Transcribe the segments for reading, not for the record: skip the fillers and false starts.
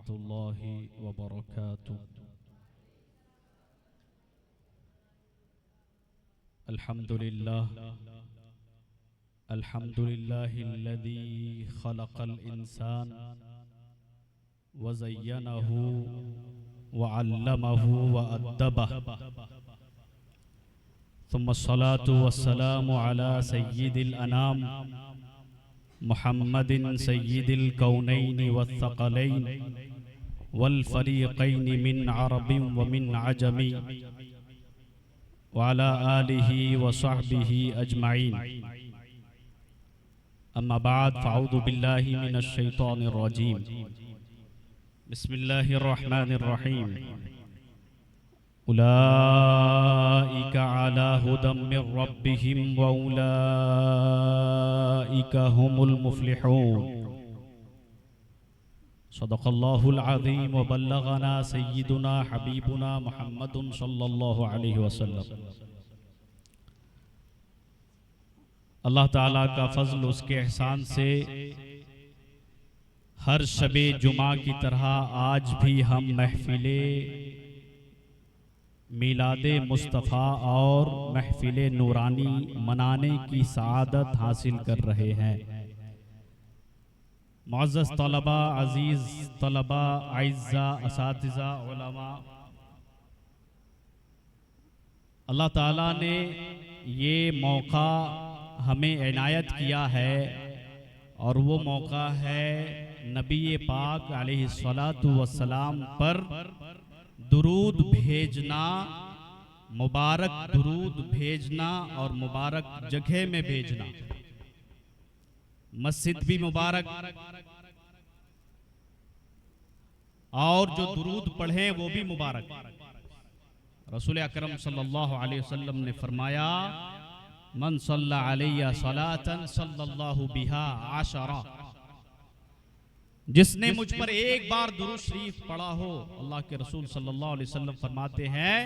रहमतुल्लाहि व बरकातुहू। अल्हम्दुलिल्लाहिल्लज़ी खलक़ल इंसान व ज़य्यनहू व अल्लमहू व अद्दबहू। सुम्मस्सलातु वस्सलामु अला सय्यिदिल अनाम मुहम्मदिन सय्यिदिल कौनैनि वस्सक़लैन वल फ़रीक़ैनि मिन अरबिन व मिन अजमी व अला आलिहि व सहबिहि अजमईन। अम्मा बाद फ़अऊज़ु बिल्लाहि मिनश शैतानिर रजीम। बिस्मिल्लाहिर रहमानिर रहीम। उलाइका अला हुदम मिर रब्बिहिम व उलाइका हुमुल मुफ्लिहून। सदक़ल्लाहुल अज़ीम व बल्लगना सय्यिदुना हबीबुना मुहम्मदुन सल्लल्लाहु अलैहि वसल्लम। अल्लाह ताला का फजल उसके एहसान से हर शबे जुमा की तरह आज भी हम महफिले मिलादे मुस्तफ़ा और महफिले नूरानी मनाने की सआदत हासिल कर रहे हैं। मुअज़्ज़ज़ तलबा, अजीज़ तलबा, आइज़ा, असातिज़ा, उलमा, अल्लाह ताला ने ये मौका हमें इनायत किया है और वो मौका है नबी पाक अलैहिस्सलातु वस्सलाम पर दुरूद भेजना, मुबारक दुरूद भेजना और मुबारक जगह में भेजना। मस्जिद भी मुबारक और जो दुरूद पढ़े वो भी मुबारक। रसूल अकरम सल्लल्लाहु अलैहि वसल्लम ने फरमाया, मन सल्ला अलैया सलातन सल्लल्लाहु बिहा आशरा। जिसने मुझ पर एक बार दुरूद शरीफ पढ़ा हो, अल्लाह के रसूल सल्लल्लाहु अलैहि वसल्लम फरमाते हैं,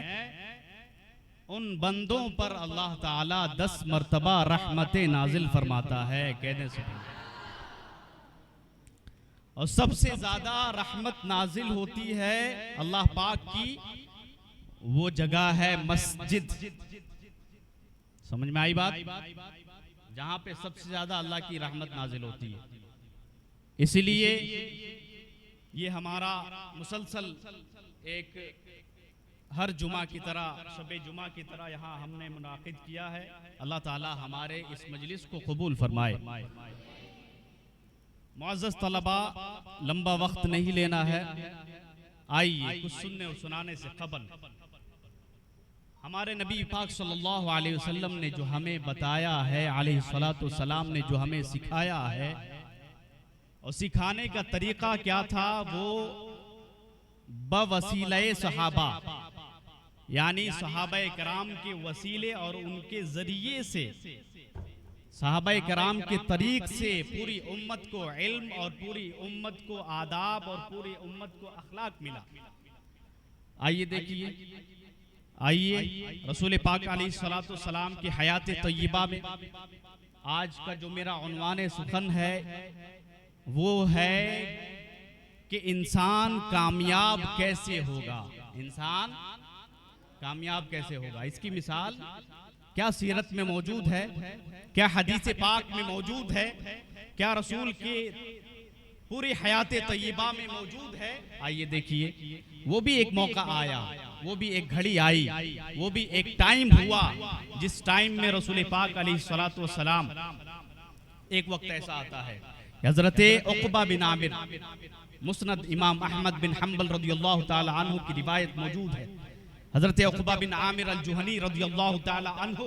उन बंदों पर अल्लाह ताला 10 मर्तबा रहमतें नाजिल फरमाता है। कहने से और सबसे ज्यादा रहमत नाजिल होती है अल्लाह पाक की, वो जगह है मस्जिद। समझ में आई बात? जहां पे सबसे ज्यादा अल्लाह की रहमत नाजिल होती है। इसलिए ये हमारा मुसलसल एक हर जुमा की तरह, शबे जुमा की तरह यहाँ हमने मुनाकिद किया है। अल्लाह ताला हमारे इस मजलिस को कबूल फरमाए। मुअज़्ज़ज़ तलबा, लंबा वक्त नहीं लेना है। आइए कुछ सुनने और सुनाने से कबल हमारे नबी पाक सल्लल्लाहु अलैहि वसल्लम ने जो हमें बताया है, अलैहिस्सलातु वस्सलाम ने जो हमें सिखाया है, और सिखाने का तरीका क्या था, वो बवसीले सहाबा, यानी सहाबाए कराम के वसीले और उनके जरिए से, सहाबाए कराम के तरीक से पूरी उम्मत को इल्म और पूरी उम्मत को आदाब और पूरी उम्मत को अखलाक मिला। आइए देखिए, आइए रसूल पाक अलैहिस्सलातु वस्सलाम की हयात तय्यबा में आज का जो मेरा उन्वान सुखन है वो है कि इंसान कामयाब कैसे होगा। इंसान कामयाब कैसे होगा, इसकी मिसाल क्या सीरत में मौजूद है, क्या हदीस पाक में मौजूद है, क्या रसूल के पूरी हयात तय्यबा में मौजूद है। आइए देखिए, वो भी एक मौका आया, वो भी एक घड़ी आई, वो भी एक टाइम हुआ जिस टाइम में रसूल पाक अलैहिस्सलातु वस्सलाम, एक वक्त ऐसा आता है, हजरत उक़बा बिन आमिर, मुस्नद इमाम अहमद बिन हम्बल रदियल्लाहु ताला अन्हु की रिवायत मौजूद है। हजरत उक़बा बिन आमिर अल-जुहनी रदियल्लाहु ताला अन्हु,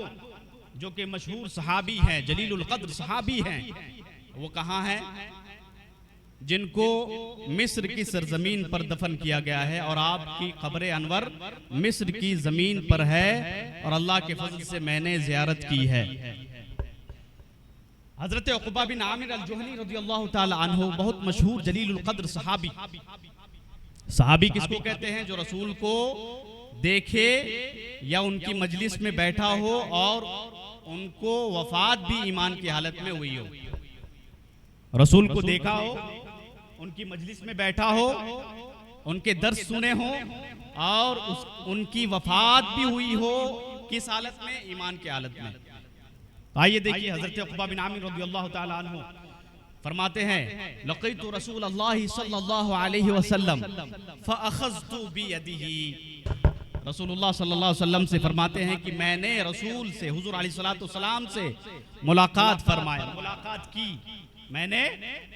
जो कि मशहूर सहाबी हैं, जलीलुल क़द्र सहाबी हैं, वो कहाँ हैं? जिनको मिस्र की सरजमीन पर दफन किया गया है और आपकी क़ब्र अनवर मिस्र की जमीन पर है और अल्लाह के फजल से मैंने ज़ियारत की है। हजरत उक़बा बिन आमिर अल-जुहनी रदियल्लाहु ताला अन्हु बहुत मशहूर जलीलुल क़द्र सहाबी। सहाबी किसको कहते हैं? जो रसूल को देखे या उनकी मजलिस में बैठा हो और उनको वफात भी ईमान की हालत में हुई हो। रसूल को देखा हो उनकी मजलिस में बैठा हो, उनके दर्स सुने हो और उनकी वफात भी हुई हो, किस हालत में? ईमान की हालत में। तो आइए देखिए, हजरत उक़बा बिन आमिर रज़ियल्लाहु ताला अन्हु फरमाते हैं, लक़ीतु रसूलल्लाह सल्लल्लाहु अलैहि वसल्लम फ़अख़ज़तु बियदिही। रसूलुल्लाह सल्लल्लाहु अलैहि वसल्लम से फरमाते हैं कि मैंने रसूल से, हुज़ूर अलैहिस्सलाम से मुलाकात फरमाया, मुलाकात की, मैंने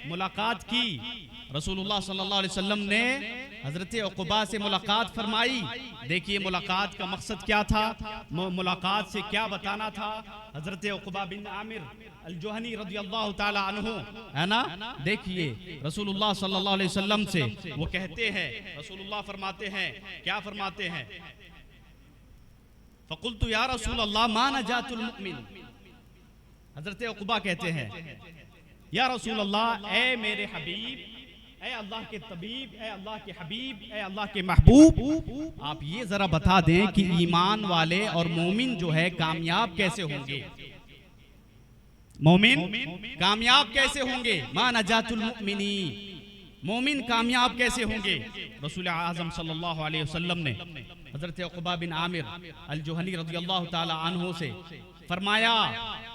मुलाकात की। रसूलुल्लाह सल्लल्लाहु अलैहि वसल्लम ने हजरत उक़बा से मुलाकात फरमाई। देखिए मुलाकात का मकसद क्या था, मुलाकात से क्या बताना था। हजरत उक़बा बिन आमिर अल-जुहनी रज़ियल्लाहु ताला अन्हु, है ना, देखिए रसूलुल्लाह सल्लल्लाहु अलैहि वसल्लम से वो कहते हैं, रसूलुल्लाह फरमाते हैं, क्या फरमाते हैं? फ़क़ुल्तु या रसूलल्लाह मा नजातुल मुमिन। हजरत उक़बा कहते हैं, या रसूलल्लाह, ए मेरे हबीब, ए अल्लाह के तबीब, ए अल्लाह के हबीब, ए अल्लाह के महबूब, आप ये जरा बता दें कि ईमान वाले और मोमिन जो है कामयाब कैसे होंगे? मोमिन कामयाब कैसे होंगे? मा नजातुल मुमिनी, मोमिन कामयाब कैसे होंगे? रसूल आज़म सल्लल्लाहु अलैहि वसल्लम ने हजरत उक़बा बिन आमिर अल-जुहनी रज़ियल्लाहु ताला अन्हु से फरमाया,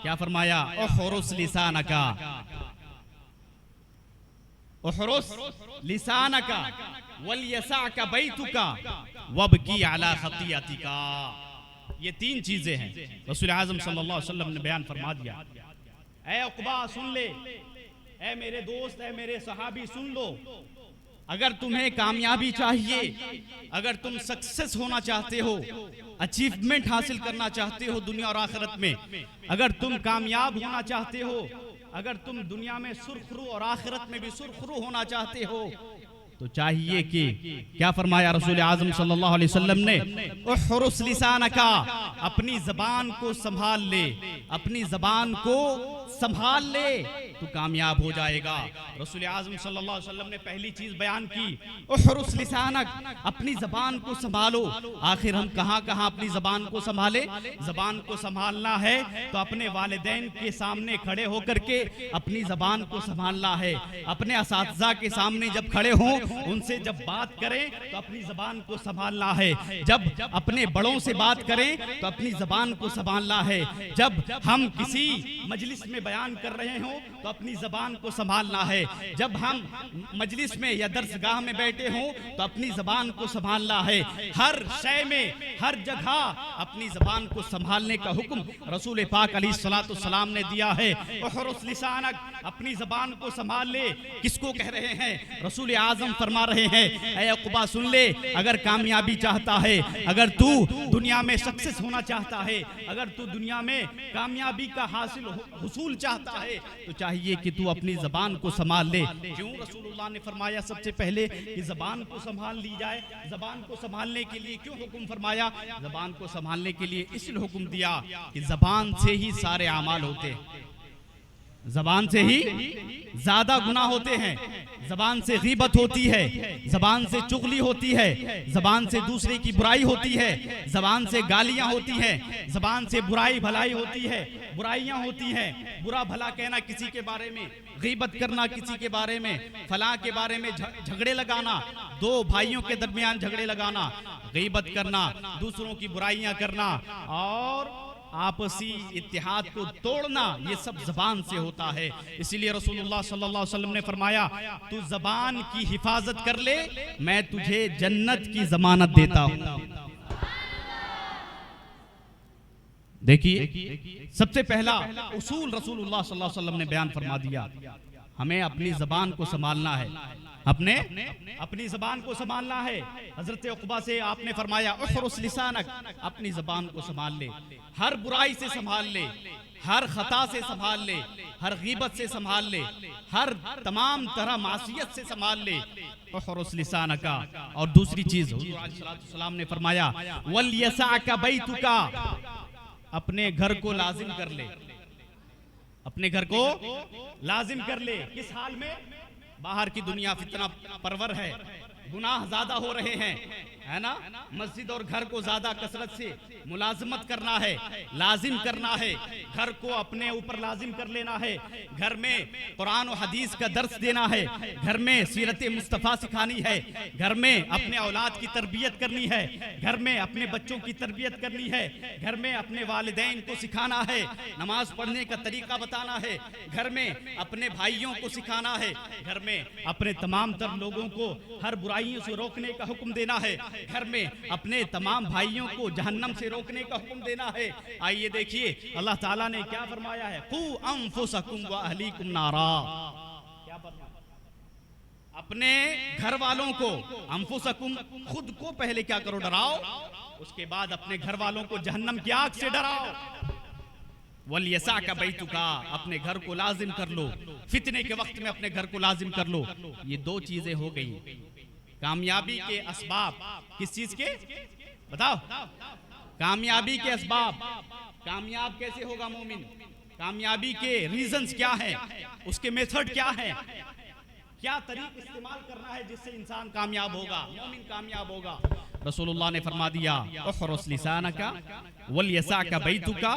क्या फरमाया? उहरुस लिसानका, उहरुस लिसानका वलयसअका बैतुका वबकी अला खतियतिका। ये तीन चीजें हैं रसूल आज़म सल्लल्लाहु अलैहि वसल्लम ने बयान फरमा दिया। ऐ उक़बा सुन ले, ऐ मेरे दोस्त, ऐ मेरे सहाबी सुन लो, अगर तुम्हें कामयाबी चाहिए, अगर तुम सक्सेस होना चाहते हो, अचीवमेंट हासिल करना चाहते हो दुनिया और आखिरत में, अगर तुम कामयाब होना चाहते हो, अगर तुम दुनिया में सुरखरू और आखिरत में भी सुरखरू होना चाहते हो, तो चाहिए कि क्या फरमाया रसूल आज़म सल्लल्लाहु अलैहि वसल्लम ने? उहरुस लिसानका, अपनी जबान को संभाल ले, अपनी जबान को संभाल ले, तू कामयाब हो जाएगा। रसूल आज़म सल्लल्लाहु अलैहि वसल्लम ने पहली चीज बयान की, उहरुस लिसानक, अपनी जबान को संभालो। आखिर हम कहाँ कहाँ अपनी जबान को संभाले? जबान को संभालना है तो अपने वालिदैन के सामने खड़े होकर के अपनी जबान को संभालना है। अपने असातिज़ा के सामने जब खड़े हों, उनसे जब बात करें तो अपनी जबान को संभालना है। जब अपने बड़ों से बात करें तो अपनी जबान को संभालना है। जब हम किसी मजलिस में बयान कर रहे हों तो अपनी जबान को संभालना है। जब हम मजलिस में या दर्सगाह में बैठे हों तो अपनी जबान को संभालना है। हर शय में, हर जगह अपनी जबान को संभालने का हुक्म रसूल पाक अलैहिस्सलाम ने दिया है। उहरुस लिसानक, अपनी जबान को संभाल ले। किसको कह रहे हैं? रसूल आज़म फरमा रहे हैं, ऐ उक़बा सुन ले, अगर कामयाबी चाहता है, अगर तू दुनिया में सक्सेस होना चाहता है, अगर तू दुनिया में कामयाबी का हासिल हुसूल चाहता है, तो चाहिए कि तू अपनी जबान को संभाल ले। क्यों? रसूलुल्लाह ने फरमाया सबसे पहले कि जबान को संभाल ली जाए। जबान को संभालने के लिए क्यों हुक्म फरमाया? जबान को संभालने के लिए इसलिए हुक्म दिया कि जबान से ही सारे अमाल होते हैं, जबान से ही ज्यादा गुनाह होते हैं, जबान से गीबत होती है, जबान से चुगली होती है, जबान से दूसरे की बुराई होती है, जबान से गालियां होती हैं, जबान से बुराई भलाई होती है, बुराइयां होती हैं, बुरा भला कहना किसी के बारे में, गीबत करना किसी के बारे में, फलां के बारे में झगड़े लगाना, दो भाइयों के दरमियान झगड़े लगाना, गीबत करना, दूसरों की बुराइयां करना और आपसी इत्तेहाद को तोड़ना, ये सब जबान से होता है। इसीलिए रसूलुल्लाह सल्लल्लाहु अलैहि वसल्लम ने फरमाया, तू जबान की हिफाजत कर ले, मैं तुझे जन्नत की जमानत देता हूं। देखिए सबसे पहला उसूल रसूलुल्लाह सल्लल्लाहु अलैहि वसल्लम ने बयान फरमा दिया, हमें अपनी जबान को संभालना है, अपनी जबान को संभालना है। हजरत उक़बा से आपने फरमाया, उहरुस लिसानक, अपनी जबान को संभाल ले, हर बुराई से संभाल ले, हर खता से संभाल ले, हर गीबत से संभाल ले, हर तमाम तरह मासियत से संभाल ले। उहरुस लिसानका। और दूसरी चीज हुज़ूर अलैहिस्सलाम ने फरमाया, वलयसअका बैतुका, अपने घर को लाजिम कर ले, अपने घर को लाजिम कर ले। किस हाल में? बाहर की दुनिया फितना परवर है, गुनाह ज्यादा हो रहे हैं, है ना, मस्जिद और घर को ज्यादा कसरत से मुलाजमत करना है, लाजिम करना है, घर को अपने ऊपर लाजिम कर लेना है, घर में कुरान और हदीस का दर्स देना है, घर में सीरत मुस्तफ़ा सिखानी है, घर में अपने औलाद की तरबियत करनी है, घर में अपने बच्चों की तरबियत करनी है, घर में अपने वालिदैन को सिखाना है, नमाज पढ़ने का तरीका बताना है, घर में अपने भाइयों को सिखाना है, घर में अपने तमाम तर लोगों को हर बुराइयों से रोकने का हुक्म देना है, घर में अपने तमाम भाइयों को जहन्नम से रोकने का हुक्म देना है। आइए देखिए अल्लाह ताला ने क्या फरमाया है, कू अंफुसकुम व अहलीकुम नारा। क्या फरमाया? अपने घर वालों को, अंफुसकुम खुद को पहले क्या करो, डराओ, उसके बाद अपने घर वालों को जहन्नम की आग से डराओ। वलियसा का बैतुका, अपने घर को लाजिम कर लो, फितने के वक्त में अपने घर को लाजिम कर लो। ये दो चीजें हो गई कामयाबी के असबाब। किस चीज के बताओ? कामयाबी के असबाब। कामयाब कैसे होगा मोमिन, कामयाबी के रीजंस क्या है, उसके मेथड क्या है, क्या तरीका इस्तेमाल करना है जिससे इंसान कामयाब होगा, मोमिन कामयाब होगा। रसूलुल्लाह ने फरमा दिया, उखरुस लिसानका वलियसाका बैतुका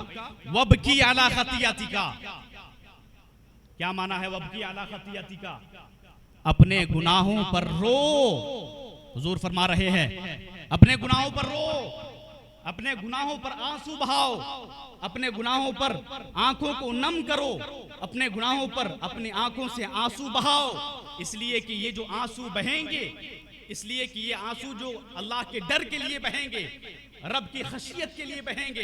वबकी अला खतियतिका। क्या माना है वबकी अला खतियतिका? अपने गुनाहों पर रो। हुजूर फरमा रहे हैं अपने गुनाहों पर रो, अपने गुनाहों पर आंसू बहाओ, अपने गुनाहों पर आंखों को नम करो, अपने गुनाहों पर अपनी आंखों से आंसू बहाओ। इसलिए कि ये जो आंसू बहेंगे, इसलिए कि ये आंसू जो अल्लाह के डर के लिए बहेंगे, रब की खशियत के लिए बहेंगे,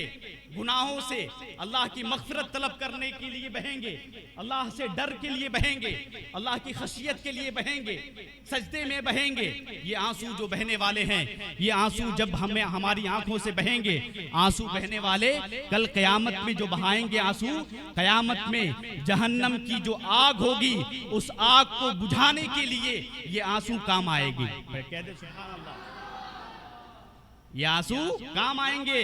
गुनाहों से अल्लाह की मग़फ़िरत तलब करने के लिए बहेंगे, अल्लाह से डर के लिए बहेंगे, अल्लाह की खशियत के लिए बहेंगे, सजदे में बहेंगे। ये आंसू जो बहने वाले हैं, ये आंसू जब हमें हमारी आंखों से बहेंगे, आंसू बहने वाले कल क़यामत में जो बहाएंगे आंसू, क़यामत में जहन्नम की जो आग होगी, उस आग को बुझाने के लिए ये आंसू काम आएगी। कह दे सुभान अल्लाह। ये आंसू काम आएंगे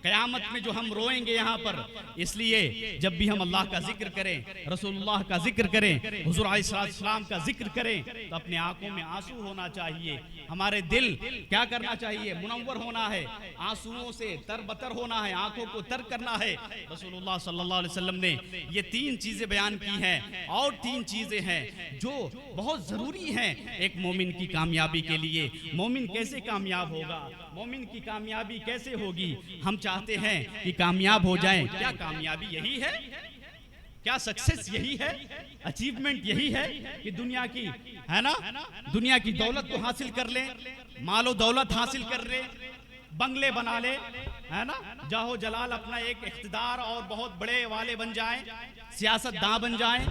क़यामत में जो हम रोएंगे यहाँ पर। इसलिए जब भी हम अल्लाह का जिक्र करें, रसूलुल्लाह का जिक्र करें, हुज़ूर अलैहिस्सलाम का जिक्र करें, तो अपने आंखों में आंसू होना चाहिए, हमारे दिल क्या करना चाहिए, मुनव्वर होना है, आंसुओं से तरबतर होना है, आंखों को तर करना है। रसूलुल्लाह सल्लल्लाहु अलैहि वसल्लम ने ये 3 चीजें बयान की हैं, और 3 चीजें हैं जो बहुत जरूरी हैं एक मोमिन की कामयाबी के लिए। मोमिन कैसे कामयाब होगा, मोमिन की कामयाबी कैसे होगी? हम चाहते हैं कि कामयाब हो जाएं। क्या कामयाबी यही है? क्या सक्सेस यही है? अचीवमेंट यही है कि दुनिया की, है ना, दुनिया की दौलत को हासिल कर ले, मालो दौलत हासिल कर ले, बंगले बना ले, है ना, जाहो जलाल अपना एक इख्तिदार और बहुत बड़े वाले बन जाएं, सियासतदां बन जाएं,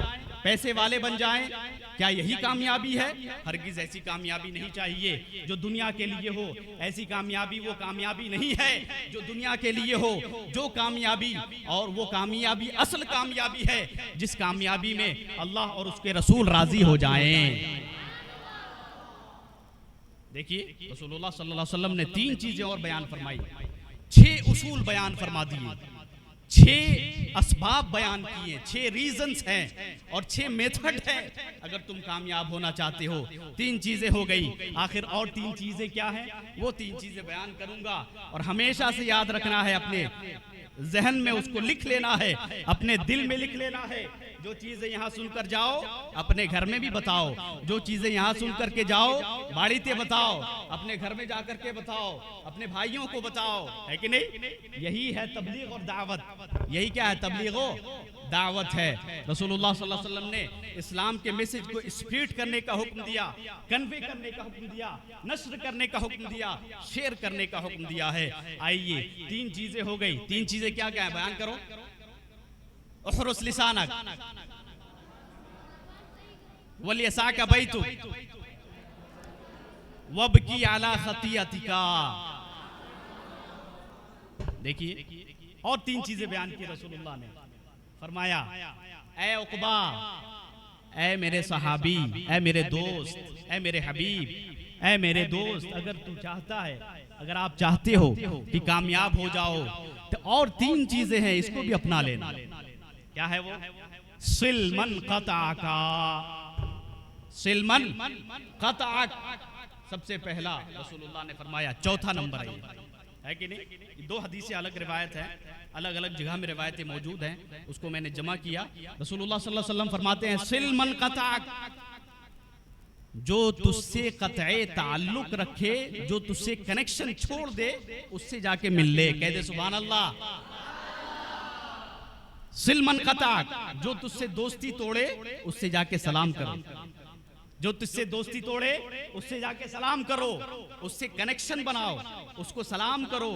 पैसे वाले बन जाएं? क्या यही कामयाबी है? हरगिज ऐसी कामयाबी नहीं चाहिए जो दुनिया के लिए हो। ऐसी कामयाबी वो कामयाबी नहीं है जो दुनिया के लिए हो। जो कामयाबी, और वो कामयाबी असल कामयाबी है जिस कामयाबी में अल्लाह और उसके रसूल राजी हो जाएं। देखिए रसूलुल्लाह सल्लल्लाहु अलैहि वसल्लम ने 3 चीजें और बयान फरमाई, 6 उसूल बयान फरमा दिए, 6 असबाब बयान किए, 6 रीजंस हैं और 6 मेथड हैं अगर तुम कामयाब होना चाहते हो। 3 चीजें हो गई, आखिर और 3 चीजें क्या हैं? वो 3 चीजें बयान करूंगा और हमेशा से याद रखना है, अपने जहन में उसको लिख लेना है, अपने दिल में लिख लेना है। जो चीजें यहाँ सुनकर जाओ अपने घर में भी बताओ, जो चीजें यहाँ सुनकर के जाओ बाड़ीते बताओ, अपने घर में जाकर के बताओ, अपने भाइयों को बताओ, है कि नहीं? यही है तबलीग और दावत। यही क्या है? तबलीग और दावत है। रसूलुल्लाह सल्लल्लाहु अलैहि वसल्लम ने इस्लाम के मैसेज को स्प्रेड करने का हुक्म दिया, कन्वे करने का हुक्म दिया, नश्र करने का हुक्म दिया, शेयर करने का हुक्म दिया है। आइए 3 चीजें हो गई। 3 चीजें क्या क्या है? बयान करो। उखरुस लिसानक वलियसाका बैतु वबकी अला खतियतिका। देखिए और 3 चीजें बयान की रसूलुल्लाह ने। फरमाया, ए उक़बा, ए मेरे सहाबी, ए मेरे दोस्त, ए मेरे हबीब, ए मेरे दोस्त, अगर तू चाहता है, अगर आप चाहते हो कि कामयाब हो जाओ तो और 3 चीजें हैं, इसको भी अपना लेना। क्या है वो? सिलमन क़तअका, सिलमन क़तअक, सबसे पहला रसूलुल्लाह ने फरमाया, चौथा नंबर है कि नहीं? दो हदीसें अलग रिवायत है, अलग अलग जगह में रिवायतें मौजूद हैं, उसको मैंने जमा किया। रसूलुल्लाह सल्लल्लाहु अलैहि वसल्लम फरमाते हैं, सिल मन कताक, जो तुझसे कतए ताल्लुक रखे, जो तुझसे कनेक्शन छोड़ दे, उससे जाके मिल ले। कह दे सुभान अल्लाह। सिल मन कताक, जो तुझसे दोस्ती तोड़े उससे जाके सलाम करो, जो तुझसे दोस्ती तोड़े उससे जाके सलाम करो, उससे कनेक्शन बनाओ, उसको सलाम करो,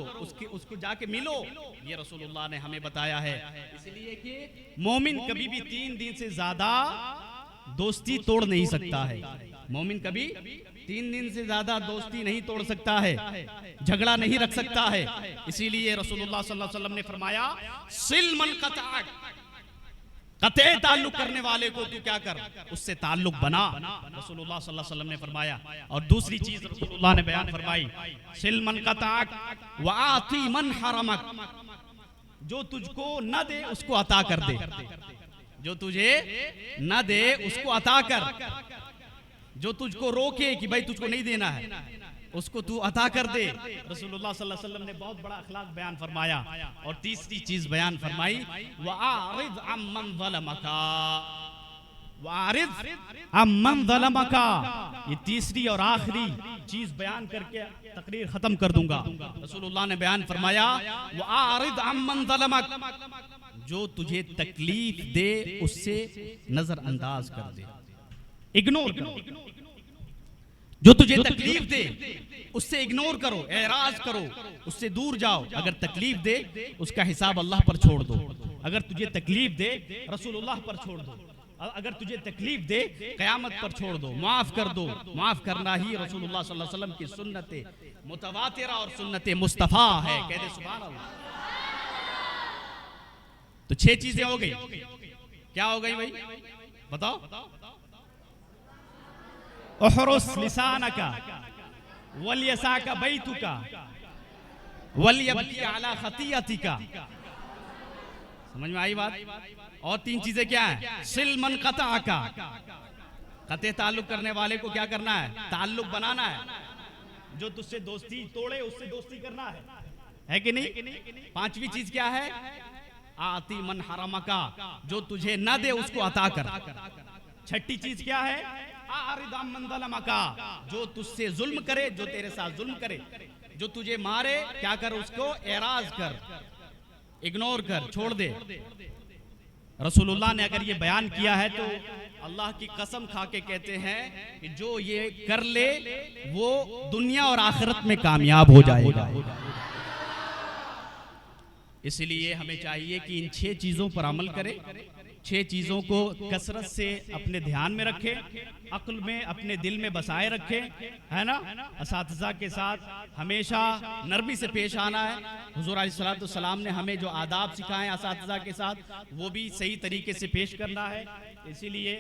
उसको जाके मिलो। ये रसूलुल्लाह ने हमें बताया है। इसलिए कि मोमिन कभी भी 3 दिन से ज्यादा दोस्ती तोड़ नहीं सकता है। मोमिन कभी 3 दिन से ज्यादा दोस्ती नहीं तोड़ सकता है, झगड़ा नहीं रख सकता है। इसीलिए रसूलुल्लाह सल्लल्लाहु अलैहि वसल्लम ने फरमाया, सिल मन कताक, कते ताल्लुक करने वाले को तू क्या कर, उससे ताल्लुक बना। रसूलुल्लाह सल्लल्लाहु अलैहि वसल्लम ने फरमाया। और दूसरी चीज रसूलुल्लाह ने बयान फरमाई, सिल मन कताक व आती मन हरमक, जो तुझको न दे उसको अता कर दे, जो तुझे न दे उसको अता कर, जो तुझको रोके कि भाई तुझको नहीं देना है उसको तू अता कर दे। रसूलुल्लाह सल्लल्लाहु अलैहि वसल्लम ने बहुत बड़ा अखलाक बयान फरमाया। और तीसरी चीज बयान फरमाई, वआरिद अम्मन ज़लमका, वआरिद अम्मन ज़लमका। ये तीसरी और आखिरी चीज बयान करके तकरीर खत्म कर दूंगा। रसूलुल्लाह ने बयान फरमाया, वआरिद अम्मन ज़लमक, जो तुझे तकलीफ दे उससे नजरअंदाज कर दे, इग्नोर करो। जो तुझे तकलीफ दे उससे इग्नोर करो, एराज करो, उससे दूर जाओ। अगर तकलीफ दे उसका हिसाब अल्लाह पर छोड़ दो, अगर तुझे तकलीफ दे रसूलुल्लाह पर छोड़ दो, अगर तुझे तकलीफ दे क़यामत पर छोड़ दो, माफ कर दो। माफ करना ही रसूलुल्लाह सल्लल्लाहु अलैहि वसल्लम की सुन्नत मुतवातिरा और सुन्नत मुस्तफा है। कह दे सुभान अल्लाह। तो 6 चीजें हो गई। क्या हो गई भाई बताओ? उहरुस लिसानका वलियसाका बैतुका वलियबकी अला खतियतिका। समझ में आई बात? और 3 चीजें क्या है? सिल मन कताका, कते ताल्लुक करने वाले को क्या करना है? ताल्लुक बनाना है। जो तुझसे दोस्ती तोड़े उससे दोस्ती करना है कि नहीं? 5वीं चीज क्या है? आती मन हरमका, जो तुझे न दे उसको अता कर। 6ठी चीज क्या है? आरिद अम्मन ज़लमका, जो तुझसे जुल्म करे, जो तेरे साथ जुल्म करे, जो तुझे मारे, क्या कर, उसको एराज कर, इग्नोर कर, छोड़ दे। रसूलुल्लाह ने अगर ये बयान किया है तो अल्लाह की कसम खा के कहते हैं कि जो ये कर ले वो दुनिया और आखिरत में कामयाब हो जाएगा। इसलिए हमें चाहिए कि इन 6 चीजों पर अमल करें, 6 चीजों को कसरत से अपने ध्यान में रखें, अक्ल में, अपने दिल में बसाए रखें, है ना। असातिज़ा के साथ हमेशा नरमी से पेश आना है। हुज़ूर अलैहिस्सलातु वस्सलाम ने हमें जो आदाब सिखाए असातिज़ा के साथ, वो भी सही तरीके से पेश करना है। इसीलिए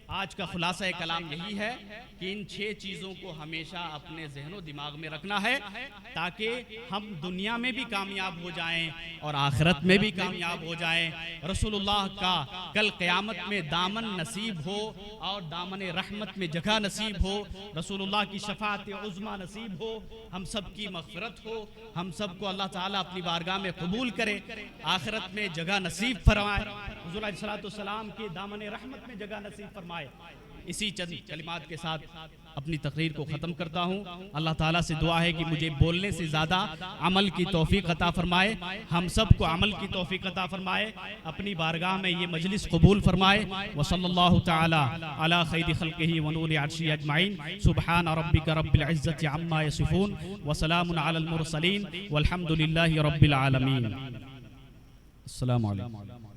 आज का खुलासा कलाम यही है कि इन 6 चीज़ों को हमेशा अपने ज़हनो दिमाग में रखना है, ताकि हम दुनिया में भी कामयाब हो जाएं और आखिरत में भी कामयाब हो जाएं। रसूलुल्लाह का कल क़यामत में दामन नसीब हो और दामन रहमत में जगह नसीब हो, रसूलुल्लाह की शफाअत उज़्मा नसीब हो, हम सब की मग़फ़िरत हो, हम सब को अल्लाह ताला अपनी बारगाह में कबूल करे, आखिरत में जगह नसीब फरमाए, हुज़ूर अलैहिस्सलातु वस्सलाम के दामन रहमत में जगह नसीब फरमाए। इसी चंद कलिमात के साथ अपनी तकरीर को ख़त्म करता हूँ। अल्लाह ताला से दुआ है कि मुझे बोलने से ज़्यादा अमल की तौफ़ीक़ अता फरमाए, हम सब को अमल की तौफ़ीक़ अता फरमाए, अपनी बारगाह में ये मजलिस कबूल फरमाए। व सल्लल्लाहु तआला अला खैरि खल्क़िही व नूरि अर्शी अजमाइन। सुब्हान रब्बिका रब्बिल इज़्ज़ति अम्मा यसिफ़ून व सलामुन अलल मुरसलीन वल्हम्दुलिल्लाहि रब्बिल आलमीन। अस्सलामु अलैकुम।